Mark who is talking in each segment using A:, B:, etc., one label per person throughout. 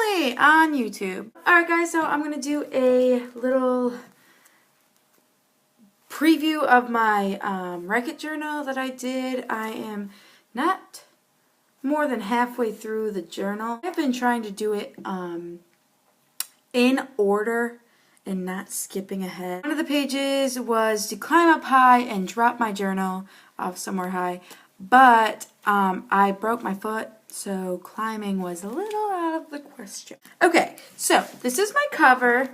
A: Emily on YouTube. Alright guys, so I'm going to do a little preview of my Wreck-It journal that I did. I am not more than halfway through the journal. I've been trying to do it in order and not skipping ahead. One of the pages was to climb up high and drop my journal off somewhere high, but I broke my foot, so climbing was a little out of the question. Okay, so this is my cover.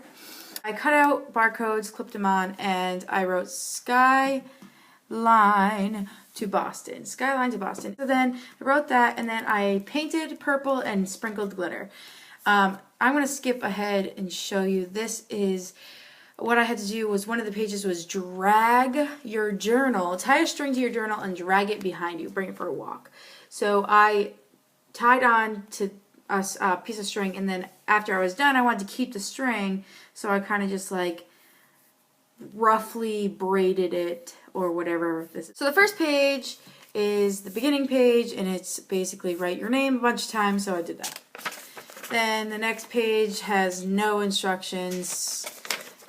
A: I cut out barcodes, clipped them on, and I wrote Skyline to Boston. Skyline to Boston. So then I wrote that, and then I painted purple and sprinkled glitter. I'm going to skip ahead and show you. This is what I had to do. Was one of the pages was drag your journal, tie a string to your journal and drag it behind you, bring it for a walk. So I tied on to a piece of string, and then after I was done, I wanted to keep the string, so I kind of just like roughly braided it or whatever this is. So the first page is the beginning page, and it's basically write your name a bunch of times, so I did that. Then the next page has no instructions,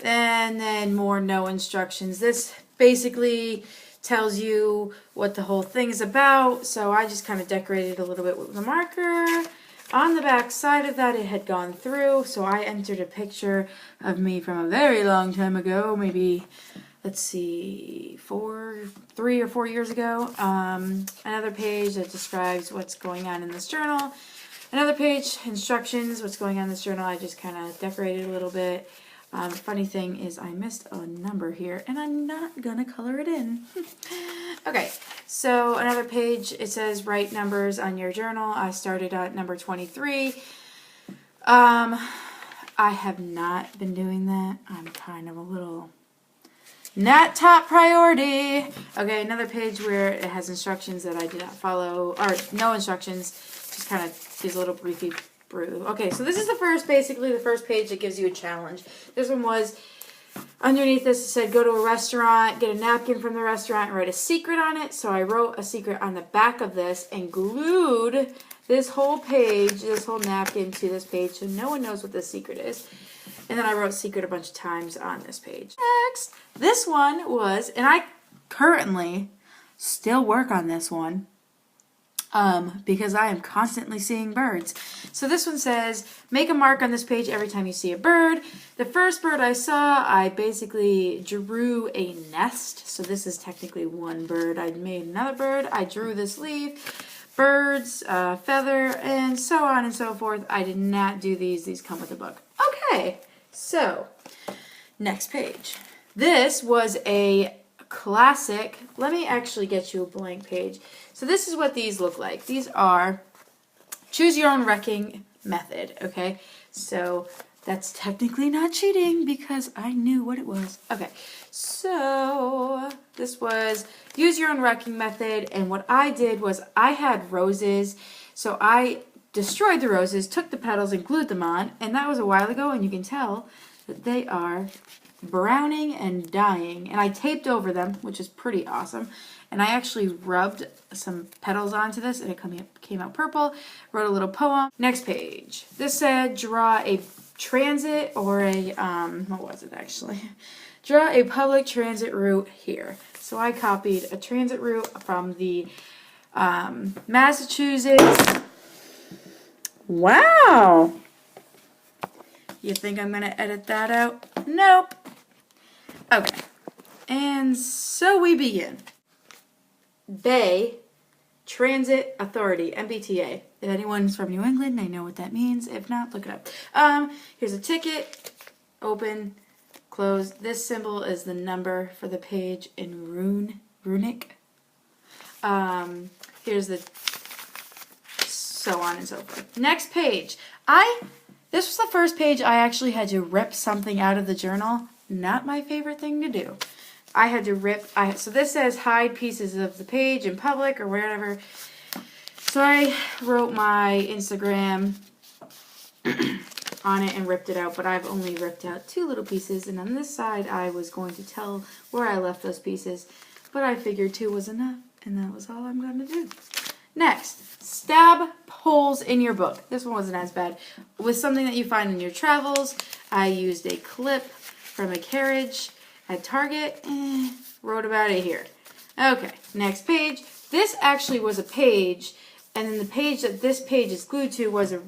A: and then more no instructions. This basically tells you what the whole thing is about, so I just kind of decorated a little bit with the marker. On the back side of that, it had gone through, so I entered a picture of me from a very long time ago, maybe, let's see, 3 or 4 years ago. Another page that describes what's going on in this journal. Another page, instructions, what's going on in this journal. I just kind of decorated a little bit. Funny thing is I missed a number here, and I'm not going to color it in. Okay, so another page, it says write numbers on your journal. I started at number 23. I have not been doing that. I'm kind of a little not top priority. Okay, another page where it has instructions that I did not follow, or no instructions, just kind of gives a little briefy brew. Okay, so this is basically the first page that gives you a challenge. This one was, underneath this it said go to a restaurant, get a napkin from the restaurant, and write a secret on it. So I wrote a secret on the back of this and glued this whole page, this whole napkin to this page, so no one knows what this secret is. And then I wrote secret a bunch of times on this page. Next, this one was, and I currently still work on this one, because I am constantly seeing birds. So this one says, make a mark on this page every time you see a bird. The first bird I saw, I basically drew a nest. So this is technically one bird. I made another bird. I drew this leaf, birds, feather, and so on and so forth. I did not do these. These come with a book. Okay, so next page. This was a classic. Let me actually get you a blank page. So this is what these look like. These are choose your own wrecking method, okay? So that's technically not cheating because I knew what it was. Okay, so this was use your own wrecking method, and what I did was I had roses, so I destroyed the roses, took the petals and glued them on, and that was a while ago, and you can tell that they are browning and dying, and I taped over them, which is pretty awesome. And I actually rubbed some petals onto this, and it came out purple. Wrote a little poem. Next page. This said draw a transit or a what was it actually? Draw a public transit route here. So I copied a transit route from the Massachusetts. Wow. You think I'm gonna edit that out? Nope. Okay. And so we begin. Bay Transit Authority, MBTA. If anyone's from New England, they know what that means. If not, look it up. Here's a ticket. Open, close. This symbol is the number for the page in runic. Here's the so on and so forth. Next page. This was the first page I actually had to rip something out of the journal. Not my favorite thing to do. I had to rip, so this says hide pieces of the page in public or wherever. So I wrote my Instagram on it and ripped it out, but I've only ripped out 2 little pieces, and on this side I was going to tell where I left those pieces, but I figured 2 was enough, and that was all I'm going to do. Next, stab holes in your book. This one wasn't as bad. With something that you find in your travels, I used a clip from a carriage at Target. Wrote about it here. Okay, next page. This actually was a page, and then the page that this page is glued to was a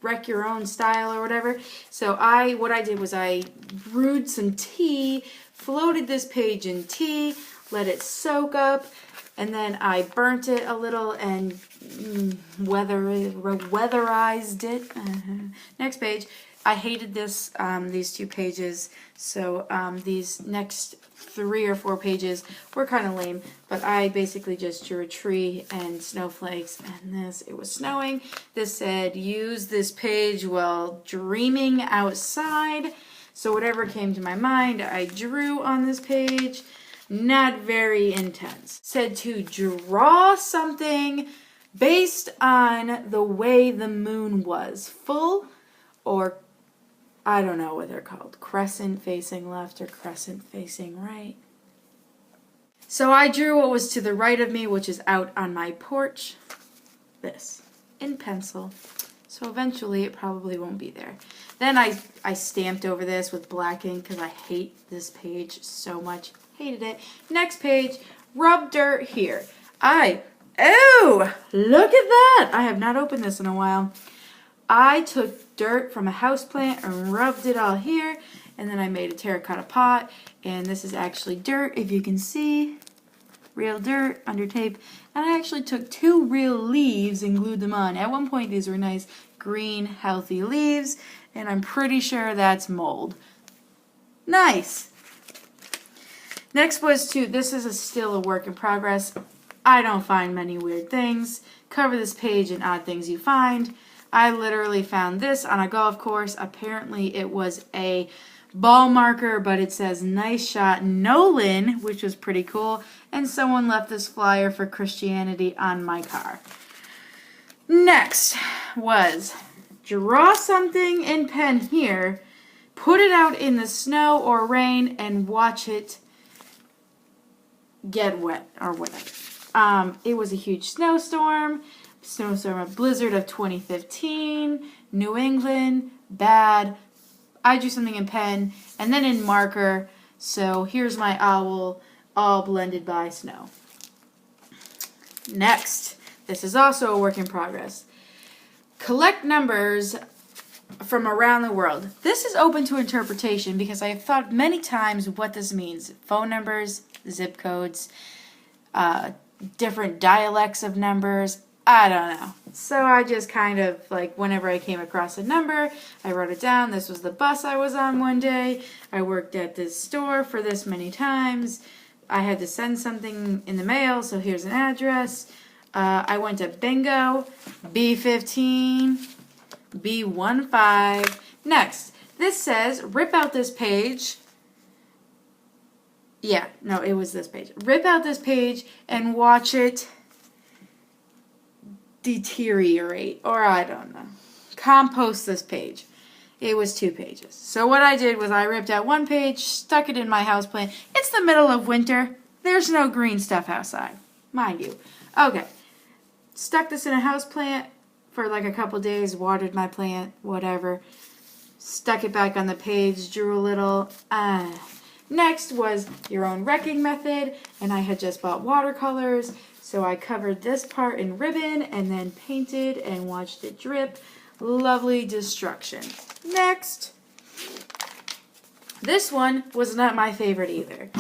A: wreck your own style or whatever. So what I did was I brewed some tea, floated this page in tea, let it soak up, and then I burnt it a little and weatherized it. Next page. I hated these 2 pages, so these next 3 or 4 pages were kind of lame, but I basically just drew a tree and snowflakes, and it was snowing. This said, use this page while dreaming outside. So whatever came to my mind, I drew on this page. Not very intense. Said to draw something based on the way the moon was, full or I don't know what they're called, crescent facing left or crescent facing right. So I drew what was to the right of me, which is out on my porch, this, in pencil. So eventually it probably won't be there. Then I stamped over this with black ink because I hate this page so much. Hated it. Next page, rub dirt here. Oh, look at that. I have not opened this in a while. I took dirt from a houseplant and rubbed it all here, and then I made a terracotta pot, and this is actually dirt, if you can see, real dirt under tape, and I actually took 2 real leaves and glued them on. At one point these were nice green healthy leaves, and I'm pretty sure that's mold. Nice! Next was this is still a work in progress. I don't find many weird things. Cover this page in odd things you find. I literally found this on a golf course. Apparently it was a ball marker, but it says nice shot Nolan, which was pretty cool. And someone left this flyer for Christianity on my car. Next was draw something in pen here, put it out in the snow or rain, and watch it get wet or whatever. It was a huge snowstorm, a blizzard of 2015, New England, bad. I drew something in pen and then in marker. So here's my owl, all blended by snow. Next, this is also a work in progress. Collect numbers from around the world. This is open to interpretation because I have thought many times what this means. Phone numbers, zip codes, different dialects of numbers. I don't know. So I just kind of, whenever I came across a number, I wrote it down. This was the bus I was on one day. I worked at this store for this many times. I had to send something in the mail, so here's an address. I went to bingo, B15, B15. Next, this says, rip out this page. Yeah, no, it was this page. Rip out this page and watch it deteriorate, or I don't know. Compost this page. It was 2 pages. So what I did was I ripped out 1 page, stuck it in my houseplant. It's the middle of winter. There's no green stuff outside, mind you. Okay. Stuck this in a houseplant for a couple days, watered my plant, whatever. Stuck it back on the page, drew a little. Next was your own wrecking method, and I had just bought watercolors, so I covered this part in ribbon and then painted and watched it drip. Lovely destruction. Next, this one was not my favorite either.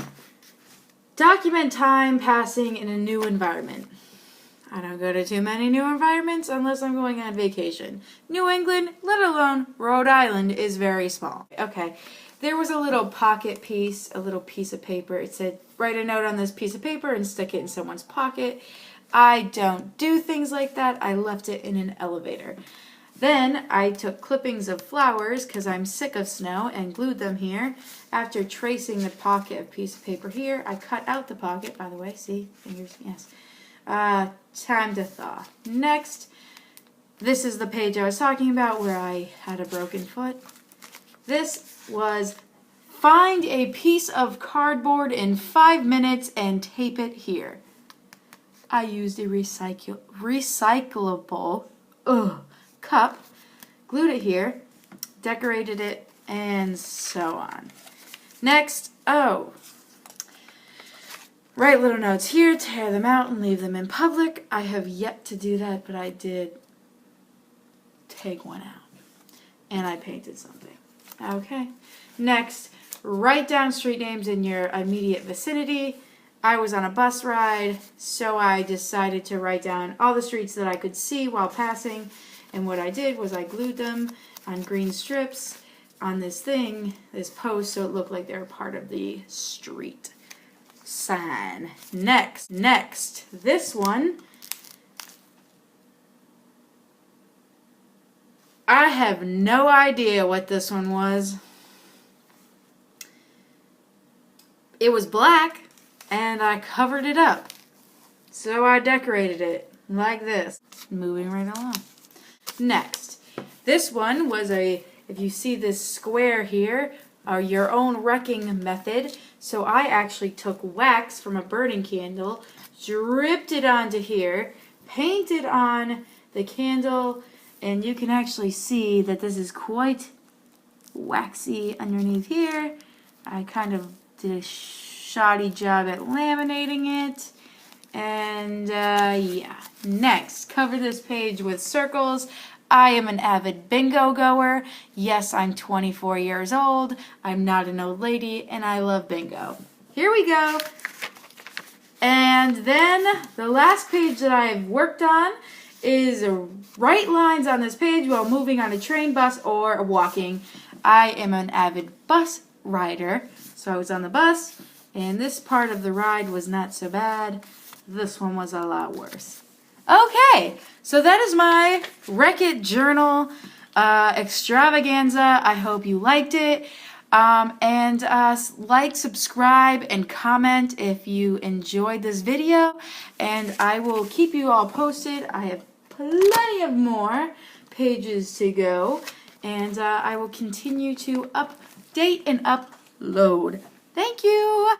A: Document time passing in a new environment. I don't go to too many new environments unless I'm going on vacation. New England, let alone Rhode Island, is very small. Okay, there was a little pocket piece, a little piece of paper. It said, write a note on this piece of paper and stick it in someone's pocket. I don't do things like that. I left it in an elevator. Then I took clippings of flowers because I'm sick of snow and glued them here. After tracing the pocket of piece of paper here, I cut out the pocket, by the way. See? Fingers, yes. Time to thaw. Next, this is the page I was talking about where I had a broken foot. This was find a piece of cardboard in 5 minutes and tape it here. I used a recyclable cup, glued it here, decorated it, and so on. Next, write little notes here, tear them out, and leave them in public. I have yet to do that, but I did take one out. And I painted something. Okay. Next, write down street names in your immediate vicinity. I was on a bus ride, so I decided to write down all the streets that I could see while passing. And what I did was I glued them on green strips on this thing, this post, so it looked like they were part of the street sign. Next, this one. I have no idea what this one was. It was black, and I covered it up. So I decorated it like this. Moving right along. Next, this one was if you see this square here, your own wrecking method. So I actually took wax from a burning candle, dripped it onto here, painted on the candle, and you can actually see that this is quite waxy underneath here. I kind of did a shoddy job at laminating it. And yeah. Next, cover this page with circles. I am an avid bingo goer. Yes, I'm 24 years old. I'm not an old lady, and I love bingo. Here we go. And then the last page that I've worked on is write lines on this page while moving on a train, bus, or walking. I am an avid bus rider, so I was on the bus, and this part of the ride was not so bad. This one was a lot worse. Okay, so that is my Wreck-It Journal extravaganza. I hope you liked it. And like, subscribe, and comment if you enjoyed this video. And I will keep you all posted. I have plenty of more pages to go. And I will continue to update and upload. Thank you.